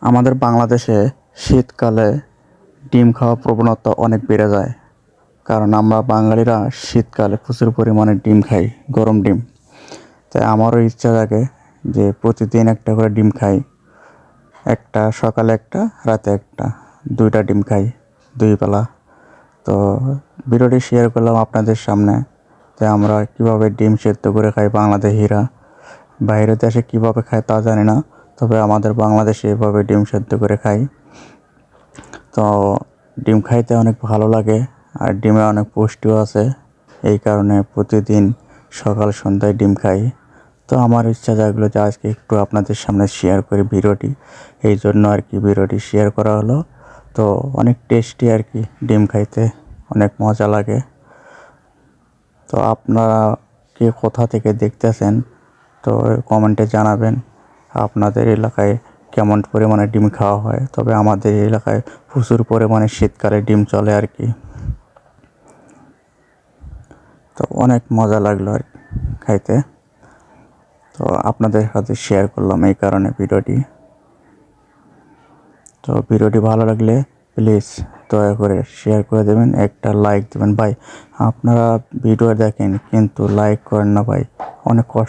আমাদের বাংলাদেশে শীতকালে ডিম খাওয়ার প্রবণতা অনেক বেড়ে যায়, কারণ আমরা বাঙালিরা শীতকালে প্রচুর পরিমাণে ডিম খাই, গরম ডিম। তাই আমারও ইচ্ছা থাকে যে প্রতিদিন একটা করে ডিম খাই। একটা সকালে একটা, রাতে একটা, 2টা ডিম খাই, 2 বেলা। তো ভিডিওটি শেয়ার করলাম আপনাদের সামনে যে আমরা কীভাবে ডিম সেদ্ধ করে খাই বাংলাদেশিরা। বাইরের দেশে কীভাবে খায় তা জানি না, তবে আমাদের বাংলাদেশে এভাবে ডিম সেদ্ধ করে খাই। তো ডিম খাইতে অনেক ভালো লাগে, আর ডিমে অনেক পুষ্টিও আছে। এই কারণে প্রতিদিন সকাল সন্ধ্যায় ডিম খাই। তো আমার ইচ্ছা জাগলো যে আজকে একটু আপনাদের সামনে শেয়ার করি ভিডিওটি, এই জন্য আর কি ভিডিওটি শেয়ার করা হলো। তো অনেক টেস্টি আর কি, ডিম খাইতে অনেক মজা লাগে। তো আপনারা কে কোথা থেকে দেখতেছেন তো কমেন্টে জানাবেন আপনাদের এলাকায় কেমন পরিমাণে ডিম খাওয়া হয়। তবে আমাদের এলাকায় প্রচুর পরিমাণে শীতকালে ডিম চলে আর কি। তো অনেক মজা লাগলো আর খাইতে। তো আপনাদের সাথে শেয়ার করলাম এই কারণে ভিডিওটি। তো ভিডিওটি ভালো লাগলে প্লিজ দয়া করে শেয়ার করে দেবেন, একটা লাইক দেবেন। ভাই আপনারা ভিডিও দেখেন কিন্তু লাইক করেন না ভাই, অনেক কষ্ট।